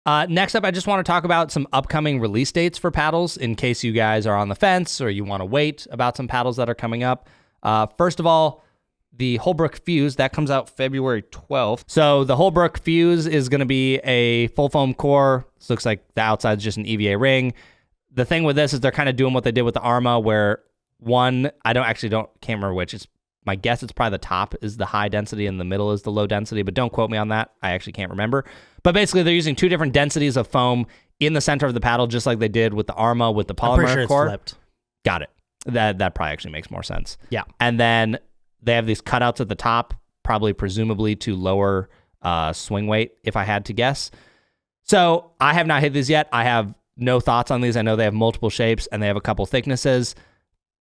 Next up, I just want to talk about some upcoming release dates for paddles in case you guys are on the fence or you want to wait about some paddles that are coming up. First of all, the Brook Fuse, that comes out February 12th. So the Brook Fuse is going to be a full foam core. This looks like the outside is just an EVA ring. The thing with this is they're kind of doing what they did with the Arma, where one, can't remember which. My guess it's probably the top is the high density and the middle is the low density, but don't quote me on that. I actually can't remember. But basically, they're using two different densities of foam in the center of the paddle, just like they did with the Arma with the polymer I'm pretty sure core. it's flipped. Got it. That probably actually makes more sense. Yeah. And then they have these cutouts at the top, presumably to lower swing weight, if I had to guess. So I have not hit these yet. I have no thoughts on these. I know they have multiple shapes and they have a couple thicknesses.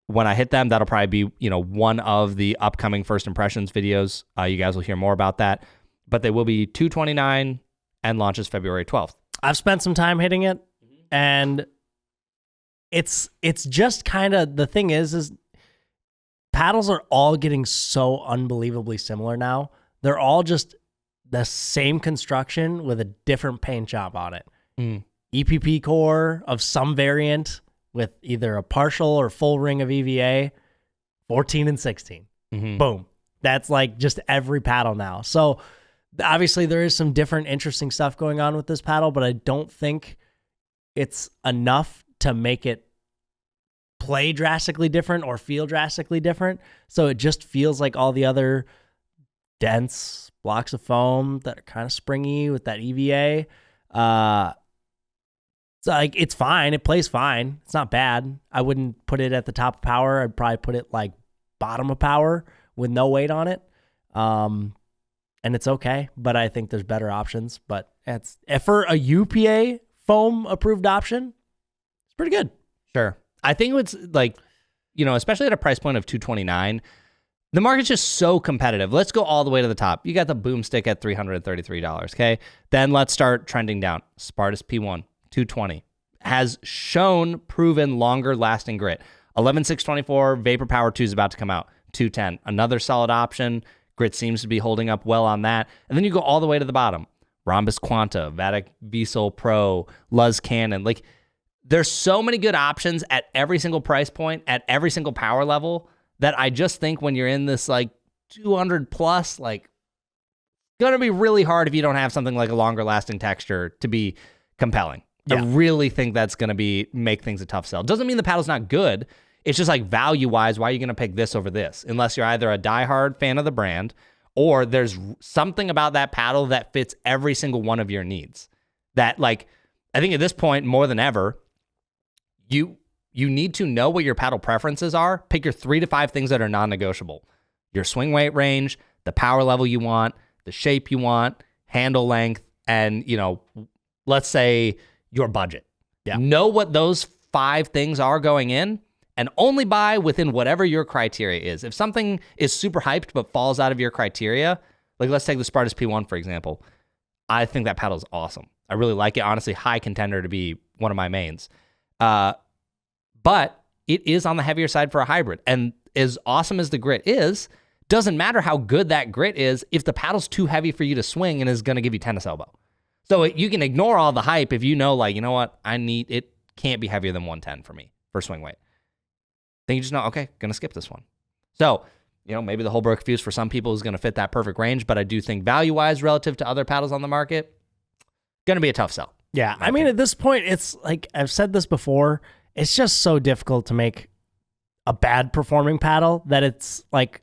When I hit them, that'll probably be, one of the upcoming first impressions videos. You guys will hear more about that. But they will be $229 and launches February 12th. I've spent some time hitting it, and it's just kind of, the thing is paddles are all getting so unbelievably similar now. They're all just the same construction with a different paint job on it. EPP core of some variant with either a partial or full ring of EVA, 14 and 16. Boom. That's like just every paddle now. So obviously there is some different interesting stuff going on with this paddle, but I don't think it's enough to make it play drastically different or feel drastically different. So it just feels like all the other dense blocks of foam that are kind of springy with that EVA. So like it's fine. It plays fine. It's not bad. I wouldn't put it at the top of power. I'd probably put it like bottom of power with no weight on it. And it's okay, but I think there's better options. But it's for a UPA foam approved option, it's pretty good. Sure. I think it's like, especially at a price point of $229, the market's just so competitive. Let's go all the way to the top. You got the Boomstick at $333, okay? Then let's start trending down. Spartus P1, $220. Has shown proven longer lasting grit. 11624 Vapor Power 2 is about to come out. $210. Another solid option. Grit seems to be holding up well on that. And then you go all the way to the bottom. Rhombus Quanta, Vatic VSOL Pro, Luz Cannon. Like, there's so many good options at every single price point, at every single power level, that I just think when you're in this like 200 plus, like, gonna be really hard if you don't have something like a longer lasting texture to be compelling. Yeah. I really think that's gonna make things a tough sell. Doesn't mean the paddle's not good. It's just like value wise, why are you gonna pick this over this? Unless you're either a diehard fan of the brand or there's something about that paddle that fits every single one of your needs. That, like, I think at this point more than ever, you need to know what your paddle preferences are. Pick your 3 to 5 things that are non-negotiable. Your swing weight range, the power level you want, the shape you want, handle length, and, let's say your budget. Yeah. Know what those 5 things are going in and only buy within whatever your criteria is. If something is super hyped but falls out of your criteria, like let's take the Spartus P1, for example. I think that paddle is awesome. I really like it. Honestly, high contender to be one of my mains. But it is on the heavier side for a hybrid. And as awesome as the grit is, doesn't matter how good that grit is if the paddle's too heavy for you to swing and is going to give you tennis elbow. So you can ignore all the hype if you know, like, you know what, it can't be heavier than 110 for me for swing weight. Then you just know, okay, going to skip this one. So, maybe the Brook Fuse for some people is going to fit that perfect range, but I do think value-wise relative to other paddles on the market, going to be a tough sell. Yeah, I mean, at this point, it's like, I've said this before, it's just so difficult to make a bad performing paddle that it's like,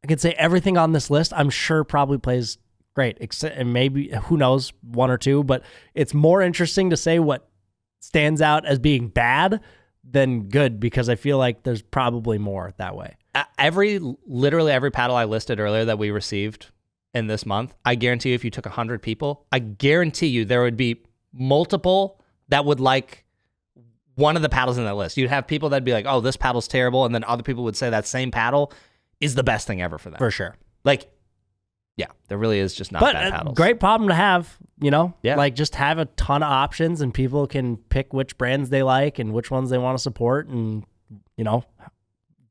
I could say everything on this list, I'm sure probably plays great, except, and maybe, who knows, 1 or 2, but it's more interesting to say what stands out as being bad than good, because I feel like there's probably more that way. Literally every paddle I listed earlier that we received in this month, I guarantee you if you took 100 people, I guarantee you there would be multiple that would like one of the paddles in that list. You'd have people that'd be like, oh, this paddle's terrible, and then other people would say that same paddle is the best thing ever for them. For sure. Like, yeah, there really is just not bad paddles. Great problem to have, Yeah. Like, just have a ton of options and people can pick which brands they like and which ones they want to support and,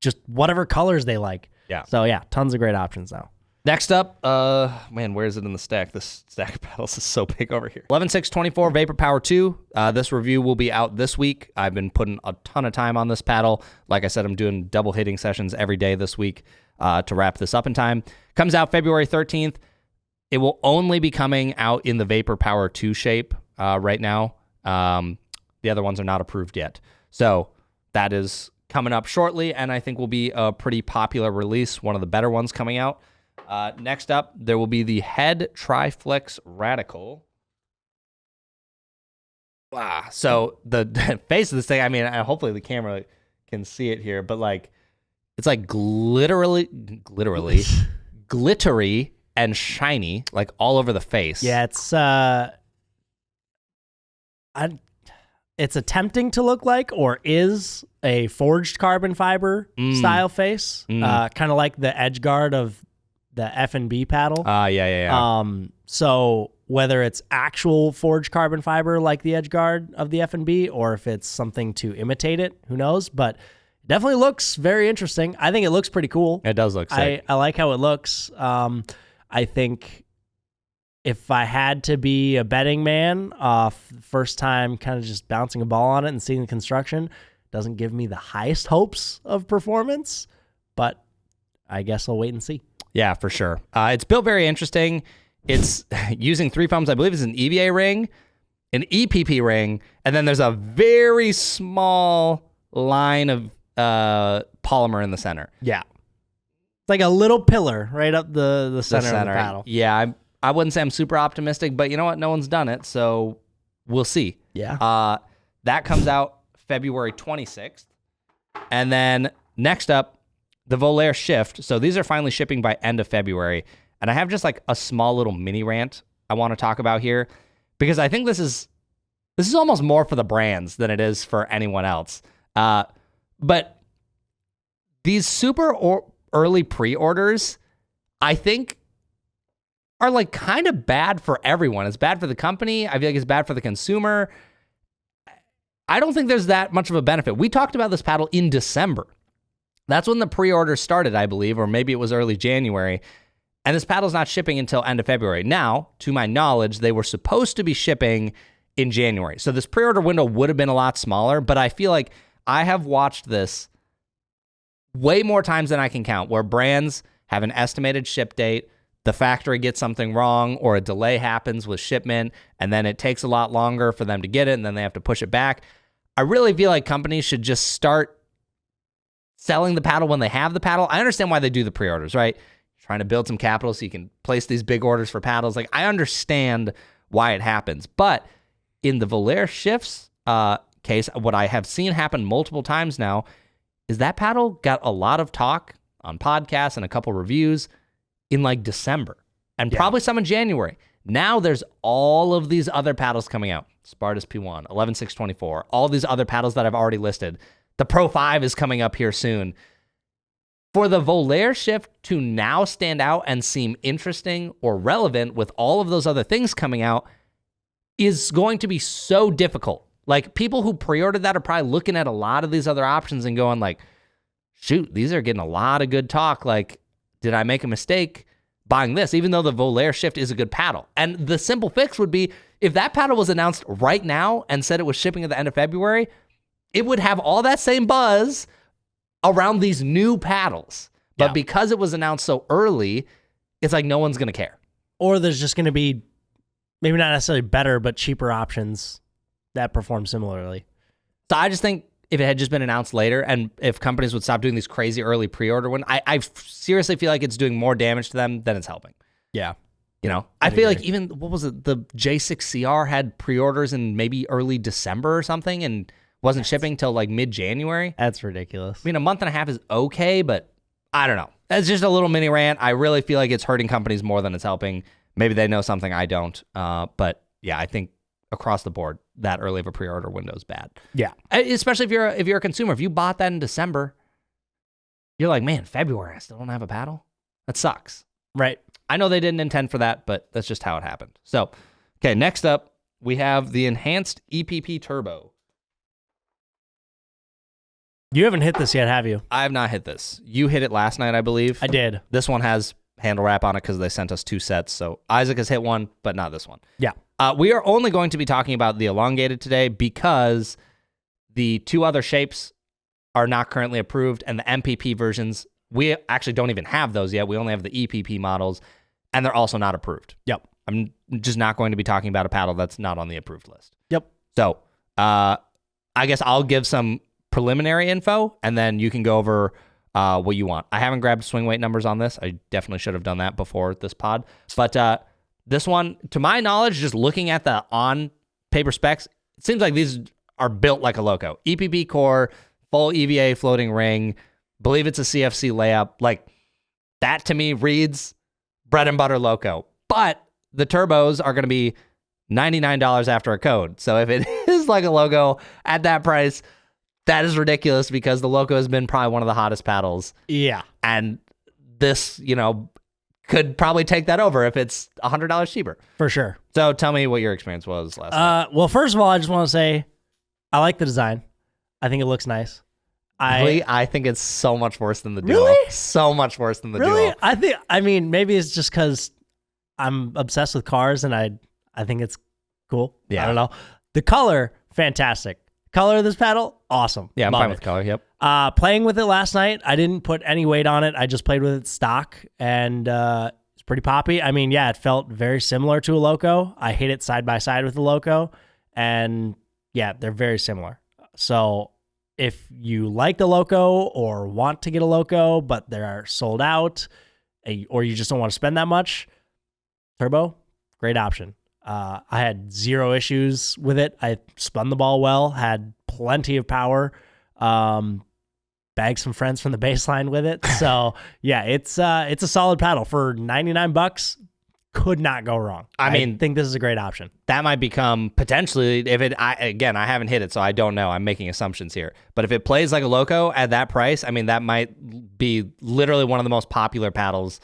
just whatever colors they like. Yeah. So, yeah, tons of great options now. Next up, man, where is it in the stack? This stack of paddles is so big over here. 11.624 Vapor Power 2. This review will be out this week. I've been putting a ton of time on this paddle. Like I said, I'm doing double hitting sessions every day this week to wrap this up in time. Comes out February 13th. It will only be coming out in the Vapor Power 2 shape right now. The other ones are not approved yet. So that is coming up shortly, and I think will be a pretty popular release, one of the better ones coming out. Next up, there will be the Head Triflex Radical. Wow. So the face of this thing, I mean, hopefully the camera can see it here, but like, it's like glittery and shiny, like all over the face. Yeah, it's attempting to look like, or is, a forged carbon fiber style face, kind of like the edge guard of the F&B paddle. Yeah. So whether it's actual forged carbon fiber like the edge guard of the F&B, or if it's something to imitate it, who knows? But it definitely looks very interesting. I think it looks pretty cool. It does look sick. I like how it looks. I think if I had to be a betting man, first time kind of just bouncing a ball on it and seeing the construction doesn't give me the highest hopes of performance, but I guess I'll wait and see. Yeah, for sure. It's built very interesting. It's using 3 foams. I believe it's an EVA ring, an EPP ring, and then there's a very small line of polymer in the center. Yeah. It's like a little pillar right up the center of the paddle. Yeah, I wouldn't say I'm super optimistic, but you know what? No one's done it, so we'll see. Yeah. That comes out February 26th. And then next up, the Volair Shift. So these are finally shipping by end of February. And I have just like a small little mini rant I want to talk about here, because I think this is almost more for the brands than it is for anyone else. But these super early pre-orders, I think, are like kind of bad for everyone. It's bad for the company. I feel like it's bad for the consumer. I don't think there's that much of a benefit. We talked about this paddle in December. That's when the pre-order started, I believe, or maybe it was early January. And this paddle's not shipping until end of February. Now, to my knowledge, they were supposed to be shipping in January. So this pre-order window would have been a lot smaller, but I feel like I have watched this way more times than I can count, where brands have an estimated ship date, the factory gets something wrong, or a delay happens with shipment, and then it takes a lot longer for them to get it, and then they have to push it back. I really feel like companies should just start selling the paddle when they have the paddle. I understand why they do the pre-orders, right? Trying to build some capital so you can place these big orders for paddles. Like, I understand why it happens. But in the Volair Shifts case, what I have seen happen multiple times now is that paddle got a lot of talk on podcasts and a couple reviews in like December, and probably some in January. Now there's all of these other paddles coming out. Spartus P1, 11.624, all these other paddles that I've already listed. The Pro 5 is coming up here soon. For the Volair Shift to now stand out and seem interesting or relevant with all of those other things coming out is going to be so difficult. Like, people who pre-ordered that are probably looking at a lot of these other options and going like, shoot, these are getting a lot of good talk. Like, did I make a mistake buying this, even though the Volair Shift is a good paddle? And the simple fix would be, if that paddle was announced right now and said it was shipping at the end of February, it would have all that same buzz around these new paddles. But because it was announced so early, it's like no one's going to care. Or there's just going to be maybe not necessarily better, but cheaper options that perform similarly. So I just think if it had just been announced later, and if companies would stop doing these crazy early pre-order ones, I seriously feel like it's doing more damage to them than it's helping. Yeah. You know, I feel like even, what was it? The J6CR had pre-orders in maybe early December or something and wasn't shipping till like mid-January. That's ridiculous. I mean, a month and a half is okay, but I don't know. That's just a little mini rant. I really feel like it's hurting companies more than it's helping. Maybe they know something I don't. But yeah, I think across the board, that early of a pre-order window is bad. Yeah. Especially if you're a consumer. If you bought that in December, you're like, man, February, I still don't have a paddle? That sucks. Right. I know they didn't intend for that, but that's just how it happened. So, okay, next up, we have the Enhanced EPP Turbo. You haven't hit this yet, have you? I have not hit this. You hit it last night, I believe. I did. This one has handle wrap on it because they sent us 2 sets. So Isaac has hit one, but not this one. Yeah. We are only going to be talking about the elongated today because the 2 other shapes are not currently approved, and the MPP versions, we actually don't even have those yet. We only have the EPP models, and they're also not approved. Yep. I'm just not going to be talking about a paddle that's not on the approved list. Yep. So I guess I'll give some preliminary info, and then you can go over what you want. I haven't grabbed swing weight numbers on this. I definitely should have done that before this pod. But this one, to my knowledge, just looking at the on-paper specs, it seems like these are built like a Loco. EPP core, full EVA floating ring, believe it's a CFC layup. Like, that to me reads bread and butter Loco. But the turbos are going to be $99 after a code. So if it is like a Loco at that price, that is ridiculous because the Loco has been probably one of the hottest paddles. Yeah. And this, could probably take that over if it's $100 cheaper. For sure. So tell me what your experience was last night. Well, first of all, I just want to say I like the design. I think it looks nice. I think it's so much worse than the Duo. Really? So much worse than the Duo. Duo. Maybe it's just because I'm obsessed with cars and I think it's cool. Yeah. I don't know. The color, fantastic. Color of this paddle, awesome. Yeah, I'm Love fine it. with color. Yep. Playing with it last night, I didn't put any weight on it. I just played with it stock, and it's pretty poppy. I mean, yeah, it felt very similar to a Loco. I hit it side by side with the Loco, and yeah, they're very similar. So if you like the Loco or want to get a Loco, but they're sold out, or you just don't want to spend that much, Turbo, great option. I had 0 issues with it. I spun the ball well, had plenty of power, bagged some friends from the baseline with it. So yeah, it's a solid paddle for $99. Could not go wrong. I think this is a great option. That might become potentially, I haven't hit it, so I don't know. I'm making assumptions here. But if it plays like a Loco at that price, that might be literally one of the most popular paddles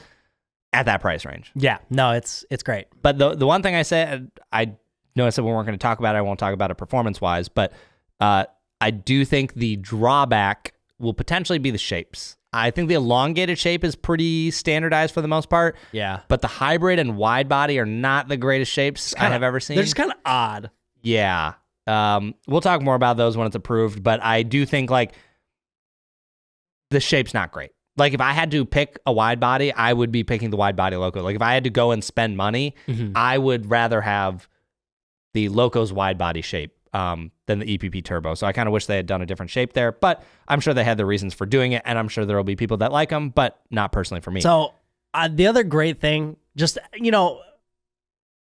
at that price range. Yeah, no, it's great. But the one thing I said, I know I said we weren't going to talk about it. I won't talk about it performance-wise, but I do think the drawback will potentially be the shapes. I think the elongated shape is pretty standardized for the most part. Yeah. But the hybrid and wide body are not the greatest shapes I have ever seen. They're just kind of odd. Yeah. We'll talk more about those when it's approved, but I do think the shape's not great. Like, if I had to pick a wide body, I would be picking the wide body Loco. Like, if I had to go and spend money, I would rather have the Loco's wide body shape than the EPP Turbo. So I kind of wish they had done a different shape there, but I'm sure they had the reasons for doing it, and I'm sure there will be people that like them, but not personally for me. So the other great thing, just,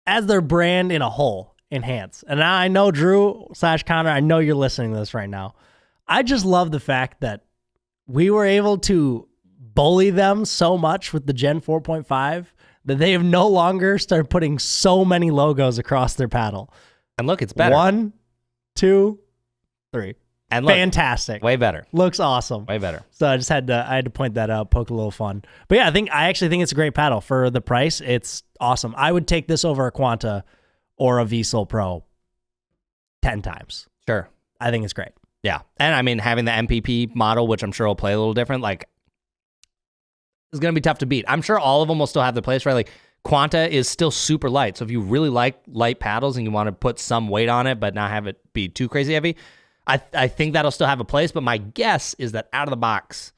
as their brand in a whole, enhance. And I know Drew/Connor, I know you're listening to this right now. I just love the fact that we were able to bully them so much with the Gen 4.5 that they have no longer started putting so many logos across their paddle. And look, it's better. 1, 2, 3. And look, fantastic. Way better. Looks awesome. Way better. So I had to point that out, poke a little fun. But yeah, I actually think it's a great paddle for the price. It's awesome. I would take this over a Quanta or a Yolo Pro 10 times. Sure. I think it's great. Yeah. And having the MPP model, which I'm sure will play a little different, it's going to be tough to beat. I'm sure all of them will still have their place, right? Like, Quanta is still super light. So if you really like light paddles and you want to put some weight on it, but not have it be too crazy heavy, I think that'll still have a place. But my guess is that out of the box,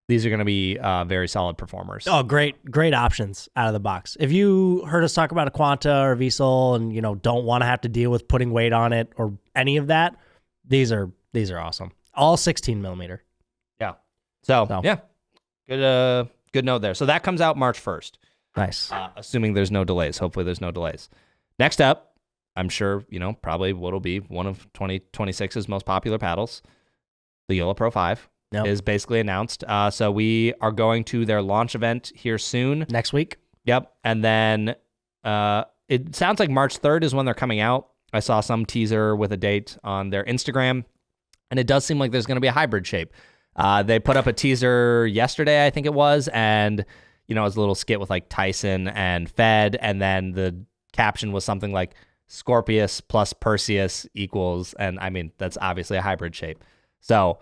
these are going to be very solid performers. Oh, great options out of the box. If you heard us talk about a Quanta or a Yolo and, don't want to have to deal with putting weight on it or any of that, these are awesome. All 16 millimeter. Yeah. So. Yeah. Good note there. So that comes out March 1st. Nice. Assuming there's no delays. Hopefully there's no delays. Next up, I'm sure, probably what'll be one of 2026's most popular paddles, the Yolo Pro 5, is basically announced. So we are going to their launch event here soon. Next week? Yep. And then it sounds like March 3rd is when they're coming out. I saw some teaser with a date on their Instagram, and it does seem like there's going to be a hybrid shape. They put up a teaser yesterday, I think it was, and it was a little skit with Tyson and Fed, and then the caption was something like Scorpius plus Perseus equals, and that's obviously a hybrid shape. So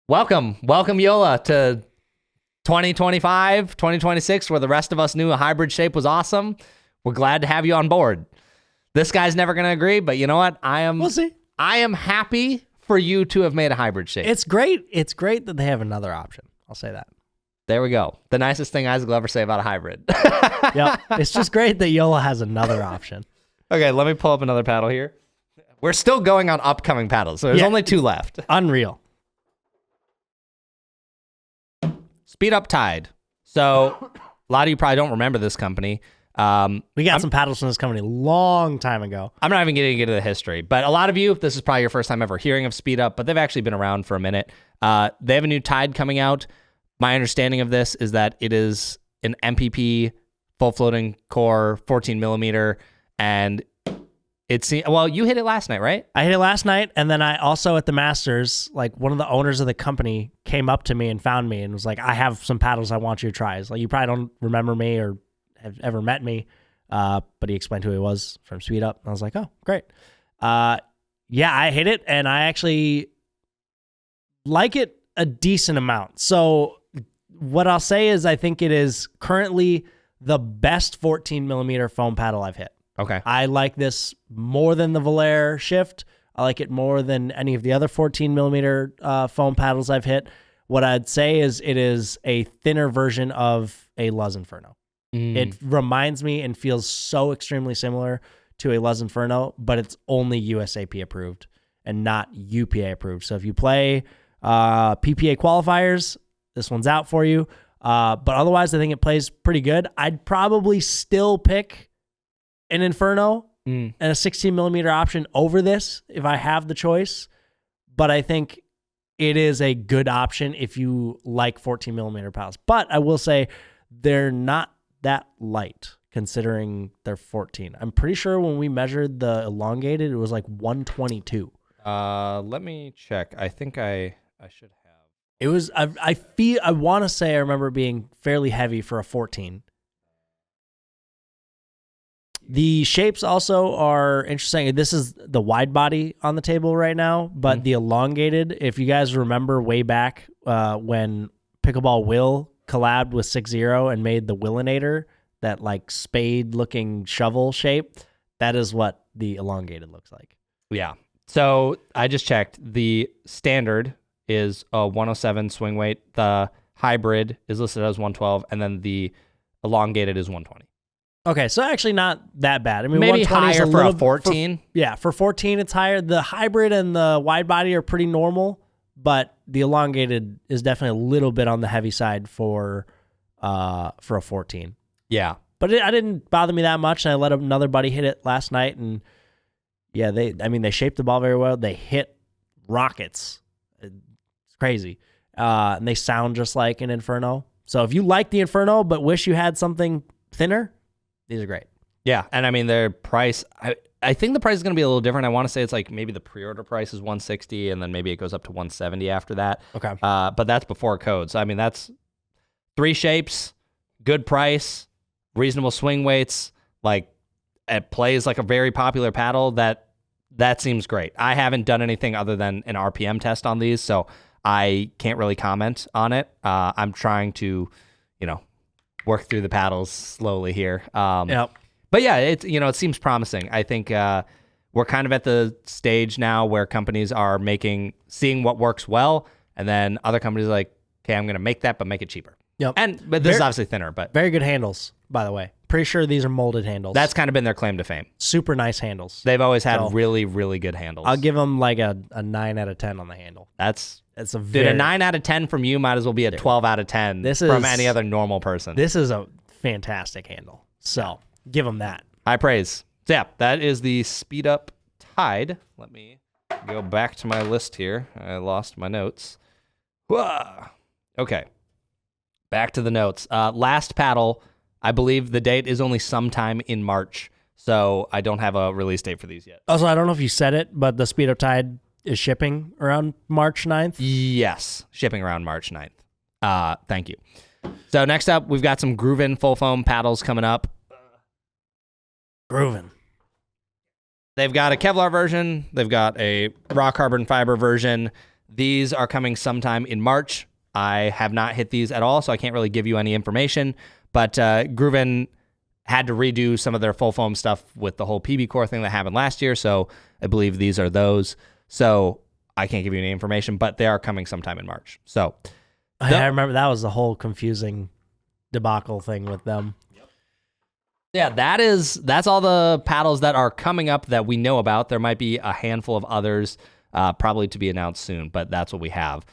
welcome Yola to 2025, 2026, where the rest of us knew a hybrid shape was awesome, we're glad to have you on board. This guy's never going to agree, but you know what? We'll see. I am happy for you to have made a hybrid shape. It's great. It's great that they have another option. I'll say that. There we go. The nicest thing Isaac will ever say about a hybrid. Yep. It's just great that Yolo has another option. Okay, let me pull up another paddle here. We're still going on upcoming paddles, so there's only 2 left. Unreal. Speed Up Tide. So a lot of you probably don't remember this company. We got some paddles from this company a long time ago. I'm not even getting into the history, but a lot of you, this is probably your first time ever hearing of Speed Up, but they've actually been around for a minute. They have a new Tide coming out. My understanding of this is that it is an MPP full floating core, 14 millimeter, and well, you hit it last night, right? I hit it last night, and then I also at the Masters, like one of the owners of the company came up to me and found me and was like, I have some paddles I want you to try. It's like, you probably don't remember me or have ever met me, but he explained who he was from Speed Up. And I was like, oh, great. Yeah, I hit it, and I actually like it a decent amount. So what I'll say is I think it is currently the best 14 millimeter foam paddle I've hit. Okay. I like this more than the Valair Shift. I like it more than any of the other 14 millimeter foam paddles I've hit. What I'd say is it is a thinner version of a Luz Inferno. It reminds me and feels so extremely similar to a Luz Inferno, but it's only USAP approved and not UPA approved. So if you play PPA qualifiers, this one's out for you. But otherwise, I think it plays pretty good. I'd probably still pick an Inferno and a 16 millimeter option over this if I have the choice. But I think it is a good option if you like 14 millimeter paddles. But I will say they're not that light considering they're 14. I'm pretty sure when we measured the elongated, it was like 122. Let me check. I think I should have. It was, I want to say I remember it being fairly heavy for a 14. The shapes also are interesting. This is the wide body on the table right now, but the elongated, if you guys remember way back when Pickleball Will collabed with 6-0 and made the Willinator, that like spade looking shovel shape, that is what the elongated looks like. Yeah. So I just checked. The standard is a 107 swing weight. The hybrid is listed as 112, and then the elongated is 120. Okay, so actually not that bad. I mean, maybe 120 higher is for a 14. For 14, it's higher. The hybrid and the wide body are pretty normal, but the elongated is definitely a little bit on the heavy side for a 14. Yeah, but it didn't bother me that much. And I let another buddy hit it last night, and yeah, they shaped the ball very well. They hit rockets. It's crazy, and they sound just like an Inferno. So if you like the Inferno but wish you had something thinner, these are great. Yeah, and I mean their price. I think the price is going to be a little different. I want to say it's like maybe the pre-order price is $160, and then maybe it goes up to $170 after that. Okay. But that's before code. So I mean that's 3 shapes, good price, reasonable swing weights. Like it plays like a very popular paddle. That seems great. I haven't done anything other than an RPM test on these, so I can't really comment on it. I'm trying to, work through the paddles slowly here. Yep. But yeah, it seems promising. I think we're kind of at the stage now where companies are seeing what works well, and then other companies are like, okay, I'm going to make that, but make it cheaper. Yep. But this is obviously thinner, but very good handles, by the way. Pretty sure these are molded handles. That's kind of been their claim to fame. Super nice handles. They've always had really, really good handles. I'll give them like a 9 out of 10 on the handle. It's a 9 out of 10 from you might as well be a 12 out of 10 from any other normal person. This is a fantastic handle. So give them that. High praise. So yeah, that is the Speed Up Tide. Let me go back to my list here. I lost my notes. Whoa. Okay. Back to the notes. Last paddle, I believe the date is only sometime in March, so I don't have a release date for these yet. Also, I don't know if you said it, but the Speed Up Tide is shipping around March 9th? Yes, shipping around March 9th. Thank you. So next up, we've got some Grooven full foam paddles coming up. Grooven. They've got a Kevlar version. They've got a raw carbon fiber version. These are coming sometime in March. I have not hit these at all, so I can't really give you any information. But Grooven had to redo some of their full foam stuff with the whole PB core thing that happened last year, so I believe these are those. So I can't give you any information, but they are coming sometime in March. So I remember that was the whole confusing debacle thing with them. yeah, that's all the paddles that are coming up that we know about. There might be a handful of others probably to be announced soon, but that's what we have.